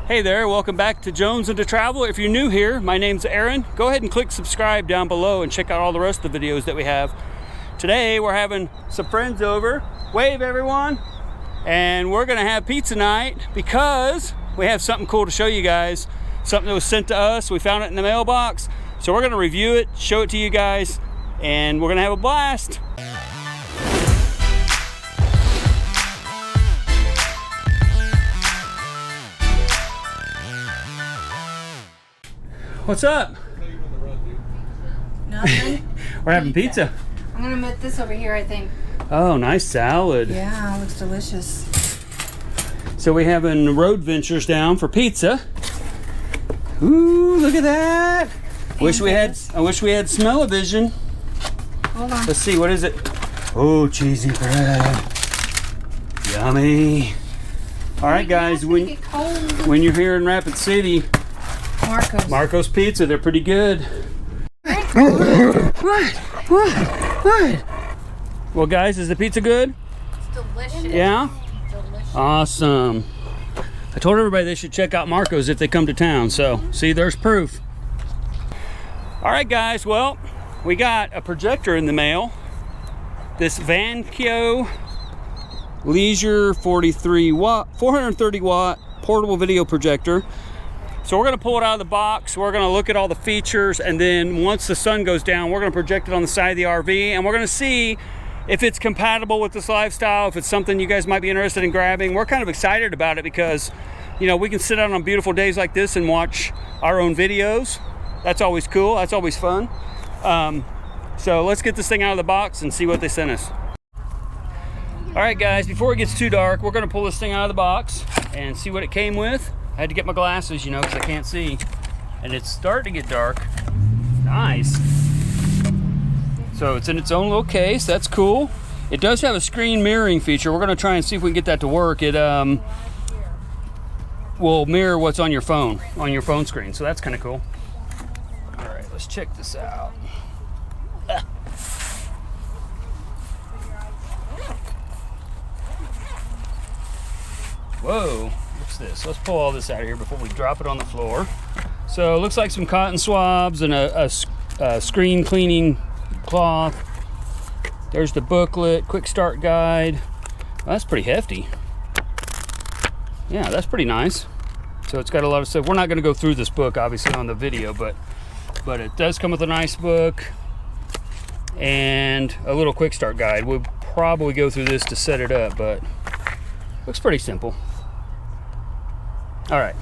Hey there, welcome back to Jones and to Travel. If you're new here, my name's Aaron. Go ahead and click subscribe down below and check out all the rest of the videos that we have. Today we're having some friends over. Wave everyone. And we're gonna have pizza night because we have something cool to show you guys. Something that was sent to us. We found it in the mailbox. So we're gonna review it, show it to you guys, and we're gonna have a blast. What's up? Nothing. We're having pizza. I'm gonna put this over here, I think. Oh, nice salad. Yeah, it looks delicious. So we're having Road Ventures down for pizza. Ooh, look at that. I wish we had smell-o-vision. Hold on. Let's see, what is it? Oh, cheesy bread. Yummy. All right, guys, when you're here in Rapid City, Marco's Pizza, they're pretty good. What? Well, guys, is the pizza good? It's delicious. Yeah? Delicious. Awesome. I told everybody they should check out Marco's if they come to town, so see, there's proof. All right, guys, well, we got a projector in the mail. This VANKYO Leisure 430 watt portable video projector. So we're gonna pull it out of the box, we're gonna look at all the features, and then once the sun goes down, we're gonna project it on the side of the RV, and we're gonna see if it's compatible with this lifestyle, if it's something you guys might be interested in grabbing. We're kind of excited about it because, you know, we can sit out on beautiful days like this and watch our own videos. That's always cool, that's always fun. So let's get this thing out of the box and see what they sent us. All right, guys, before it gets too dark, we're gonna pull this thing out of the box and see what it came with. I had to get my glasses, you know, because I can't see. And it's starting to get dark. Nice. So it's in its own little case. That's cool. It does have a screen mirroring feature. We're going to try and see if we can get that to work. It will mirror what's on your phone screen. So that's kind of cool. All right, let's check this out. Whoa. This. Let's pull all this out of here before we drop it on the floor. So it looks like some cotton swabs and a screen cleaning cloth. There's the booklet, quick start guide. Well, that's pretty hefty. Yeah, that's pretty nice. So it's got a lot of stuff. We're not going to go through this book obviously on the video, but it does come with a nice book and a little quick start guide. We'll probably go through this to set it up, but looks pretty simple. All right,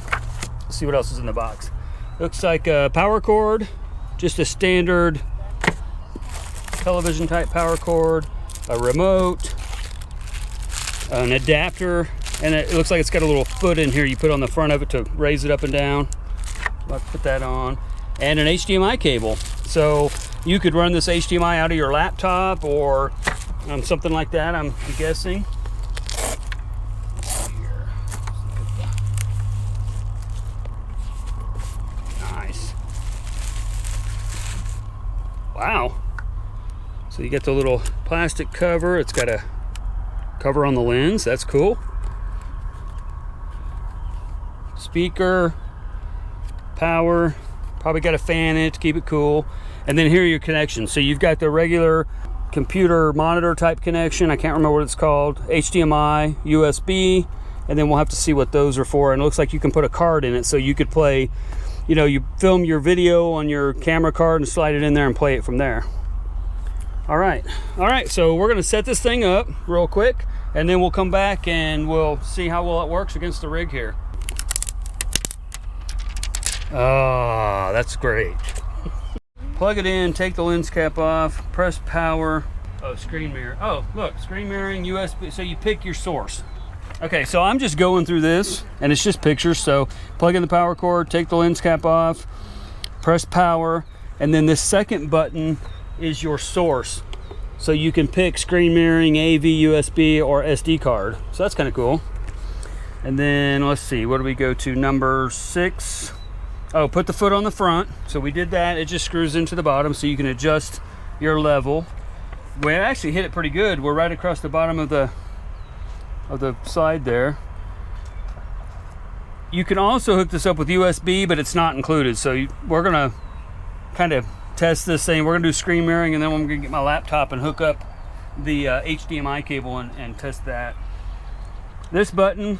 let's see what else is in the box. Looks like a power cord, just a standard television type power cord, a remote, an adapter, and it looks like it's got a little foot in here you put on the front of it to raise it up and down. I'll put that on, and an HDMI cable. So you could run this HDMI out of your laptop or something like that, I'm guessing. Wow. So you get the little plastic cover. It's got a cover on the lens. That's cool. Speaker, power, probably got a fan in it to keep it cool. And then here are your connections. So you've got the regular computer monitor type connection. I can't remember what it's called. HDMI, USB, and then we'll have to see what those are for. And it looks like you can put a card in it so you could play, you know, you film your video on your camera card and slide it in there and play it from there. All right, so we're gonna set this thing up real quick and then we'll come back and we'll see how well it works against the rig here. Oh, that's great. Plug it in, take the lens cap off, press power. Oh, screen mirror. Oh, look, screen mirroring, USB, so you pick your source. Okay, so I'm just going through this and it's just pictures. So plug in the power cord, take the lens cap off, press power, and then this second button is your source. So you can pick screen mirroring, AV, USB, or SD card. So that's kind of cool. And then let's see, what do we go to? Number 6. Oh, put the foot on the front. So we did that. It just screws into the bottom so you can adjust your level. We actually hit it pretty good. We're right across the bottom of the side there. You can also hook this up with USB, but it's not included. So we're gonna kind of test this thing. We're gonna do screen mirroring, and then I'm gonna get my laptop and hook up the HDMI cable and test that. This button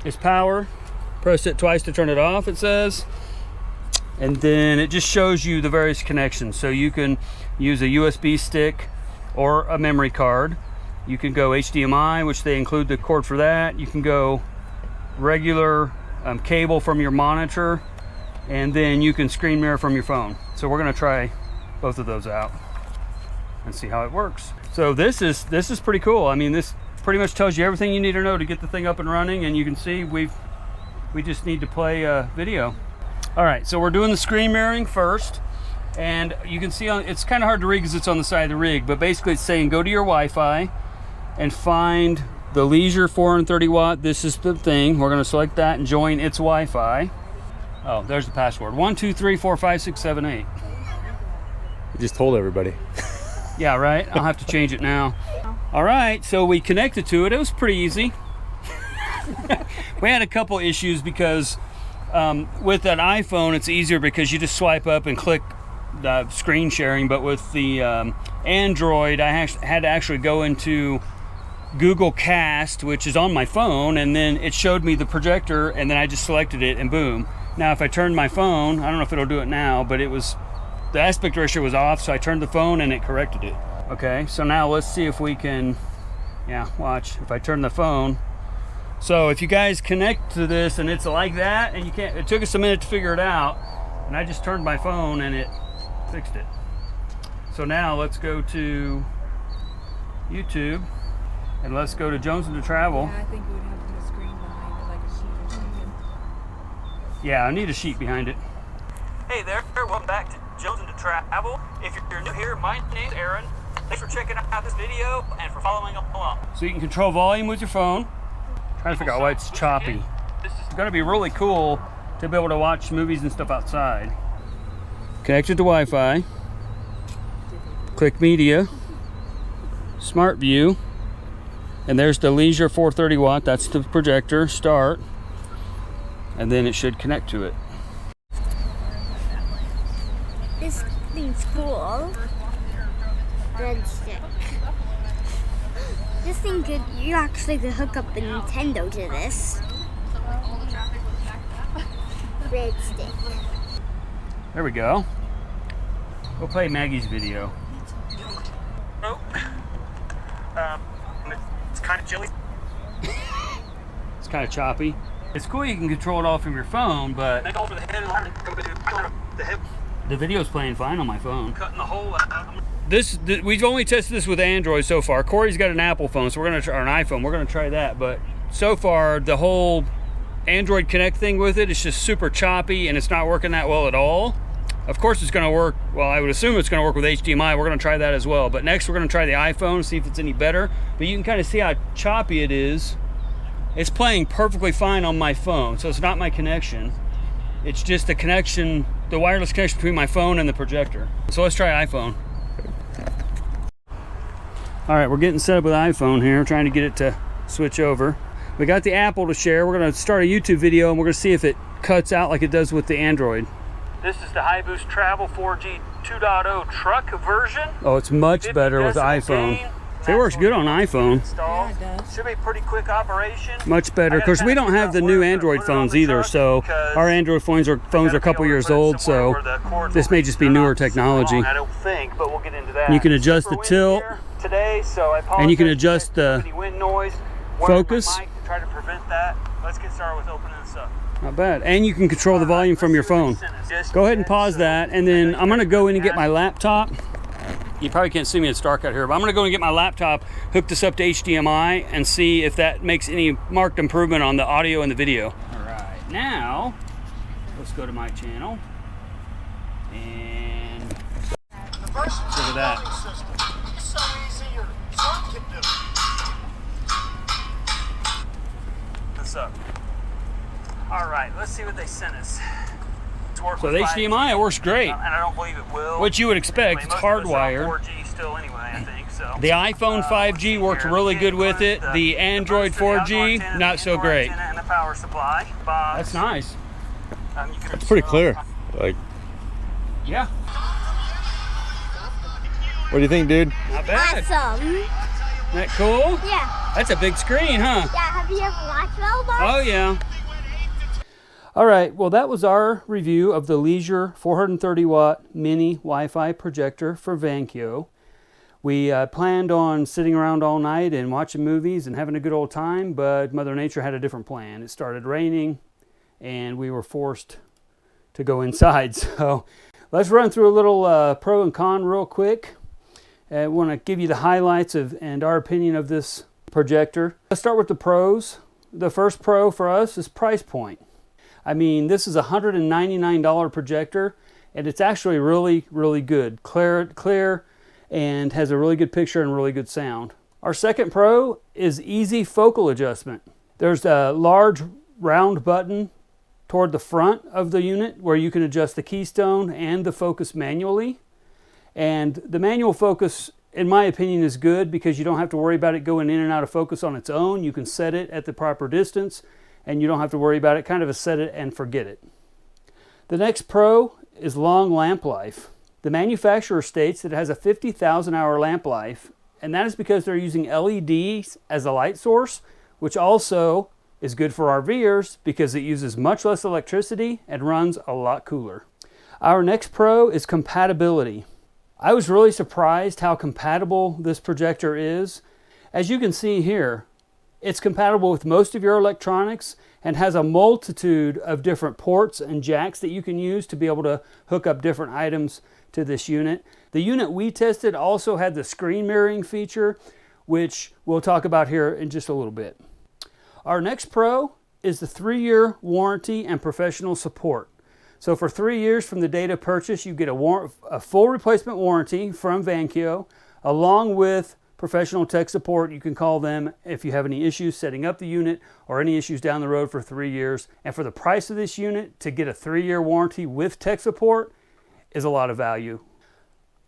is power. Press it twice to turn it off, it says. And then it just shows you the various connections. So you can use a USB stick or a memory card. You can go HDMI, which they include the cord for that. You can go regular cable from your monitor, and then you can screen mirror from your phone. So we're gonna try both of those out and see how it works. So this is pretty cool. I mean, this pretty much tells you everything you need to know to get the thing up and running, and you can see we just need to play video. All right, so we're doing the screen mirroring first, and you can see it's kind of hard to read because it's on the side of the rig, but basically it's saying go to your Wi-Fi and find the Leisure 430 watt. This is the thing. We're gonna select that and join its Wi-Fi. Oh, there's the password. 1234567 You just told everybody. Yeah, right? I'll have to change it now. All right, so we connected to it. It was pretty easy. We had a couple issues because with that iPhone, it's easier because you just swipe up and click the screen sharing. But with the Android, I had to actually go into Google Cast, which is on my phone, and then it showed me the projector, and then I just selected it, and boom. Now, if I turned my phone, I don't know if it'll do it now, but the aspect ratio was off, so I turned the phone and it corrected it. Okay, so now let's see if we can, yeah, watch. If I turn the phone, so if you guys connect to this and it's like that, and you can't, it took us a minute to figure it out, and I just turned my phone and it fixed it. So now let's go to YouTube, and let's go to Jones to Travel. Yeah, I think we would have to do a screen behind it, like a sheet or something. Yeah, I need a sheet behind it. Hey there, welcome back to Jones to Travel. If you're new here, my name's Aaron. Thanks for checking out this video and for following along. So you can control volume with your phone. Trying to figure out why it's choppy. It's gonna be really cool to be able to watch movies and stuff outside. Connected to Wi-Fi. Click Media. Smart View. And there's the Leisure 430 watt. That's the projector. Start. And then it should connect to it. This thing's cool. Red stick. This thing you actually could hook up a Nintendo to this. Red stick. There we go. We'll play Maggie's video. Oh, it's kind of chilly. It's kind of choppy. It's cool you can control it all from your phone, but They go for the head and the hip, the video's playing fine on my phone. cutting the hole out. We've only tested this with Android so far. Corey's got an Apple phone, so we're gonna try, or an iPhone. We're gonna try that, but so far the whole Android Connect thing with it is just super choppy, and it's not working that well at all. Of course, it's gonna work. Well, I would assume it's gonna work with HDMI. We're gonna try that as well. But next, we're gonna try the iPhone, see if it's any better. But you can kind of see how choppy it is. It's playing perfectly fine on my phone, so it's not my connection. It's just the connection, the wireless connection between my phone and the projector. So let's try iPhone. All right, we're getting set up with iPhone here, trying to get it to switch over. We got the Apple to share. We're gonna start a YouTube video, and we're gonna see if it cuts out like it does with the Android. This is the High Boost Travel 4G 2.0 truck version. Oh, it's much better with iPhone. It works good on iPhone. Yeah, it does. Should be pretty quick operation. Much better. Of course, we don't have the new Android phones either, so our Android phones are a couple years old, so this may just be newer technology. I don't think, but we'll get into that. You can adjust the tilt, today, so I apologize. and you can adjust the Any wind noise. focus. My mic to try to prevent that. Let's get started with opening this up. Not bad. And you can control the volume from your phone. Go ahead and pause that, and then I'm gonna go in and get my laptop. You probably can't see me, it's dark out here, but I'm gonna go and get my laptop, hook this up to HDMI, and see if that makes any marked improvement on the audio and the video. All right, now, let's go to my channel, and look at that. What's up? All right, let's see what they sent us. So the HDMI, it works great. And I don't believe it will. What you would expect, it's hardwired. 4G still anyway, I think so. The iPhone 5G works really good with it. The Android 4G, not so great. power supply box. That's nice. You can It's pretty clear. Like, Yeah. what do you think, dude? Not bad. Awesome. Isn't that cool? Yeah. That's a big screen, huh? Yeah, have you ever watched Rvers? Oh, yeah. All right, well, that was our review of the Leisure 430 watt mini Wi-Fi projector for VANKYO. We planned on sitting around all night and watching movies and having a good old time, but Mother Nature had a different plan. It started raining, and we were forced to go inside. So let's run through a little pro and con real quick. I want to give you the highlights and our opinion of this projector. Let's start with the pros. The first pro for us is price point. I mean, this is a $199 projector, and it's actually really, really good. Clear, and has a really good picture and really good sound. Our second pro is easy focal adjustment. There's a large round button toward the front of the unit where you can adjust the keystone and the focus manually. And the manual focus, in my opinion, is good because you don't have to worry about it going in and out of focus on its own. You can set it at the proper distance, and you don't have to worry about it, kind of a set it and forget it. The next pro is long lamp life. The manufacturer states that it has a 50,000 hour lamp life, and that is because they're using LEDs as a light source, which also is good for RVers because it uses much less electricity and runs a lot cooler. Our next pro is compatibility. I was really surprised how compatible this projector is. As you can see here, it's compatible with most of your electronics and has a multitude of different ports and jacks that you can use to be able to hook up different items to this unit. The unit we tested also had the screen mirroring feature, which we'll talk about here in just a little bit. Our next pro is the 3-year warranty and professional support. So for 3 years from the date of purchase, you get a full replacement warranty from VANKYO, along with professional tech support. You can call them if you have any issues setting up the unit or any issues down the road for 3 years. And for the price of this unit, to get a 3-year warranty with tech support is a lot of value.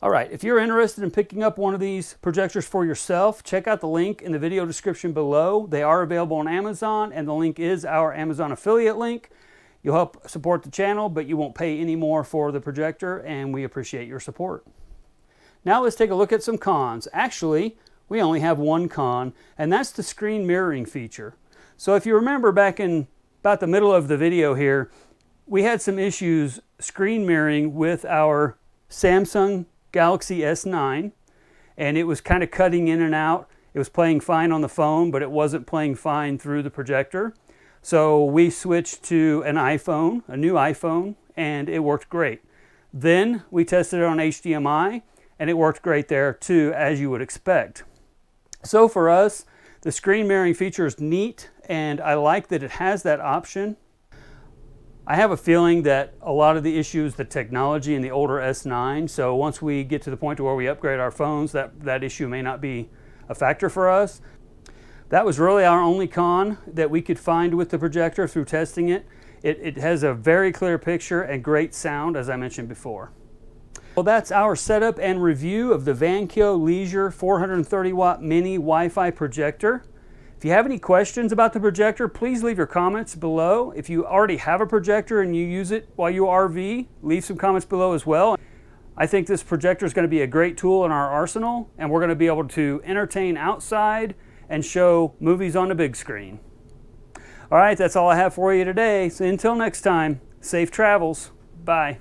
All right, if you're interested in picking up one of these projectors for yourself, check out the link in the video description below. They are available on Amazon, and the link is our Amazon affiliate link. You'll help support the channel, but you won't pay any more for the projector, and we appreciate your support. Now let's take a look at some cons. Actually, we only have one con, and that's the screen mirroring feature. So if you remember back in about the middle of the video here, we had some issues screen mirroring with our Samsung Galaxy S9, and it was kind of cutting in and out. It was playing fine on the phone, but it wasn't playing fine through the projector. So we switched to an iPhone, a new iPhone, and it worked great. Then we tested it on HDMI, and it worked great there too, as you would expect. So for us, the screen mirroring feature is neat, and I like that it has that option. I have a feeling that a lot of the issues, the technology in the older S9, so once we get to the point to where we upgrade our phones, that issue may not be a factor for us. That was really our only con that we could find with the projector through testing it. It has a very clear picture and great sound, as I mentioned before. Well, that's our setup and review of the VANKYO Leisure 430 watt mini Wi-Fi projector. If you have any questions about the projector, please leave your comments below. If you already have a projector and you use it while you RV, leave some comments below as well. I think this projector is going to be a great tool in our arsenal, and we're going to be able to entertain outside and show movies on the big screen. All right, that's all I have for you today. So until next time, safe travels. Bye.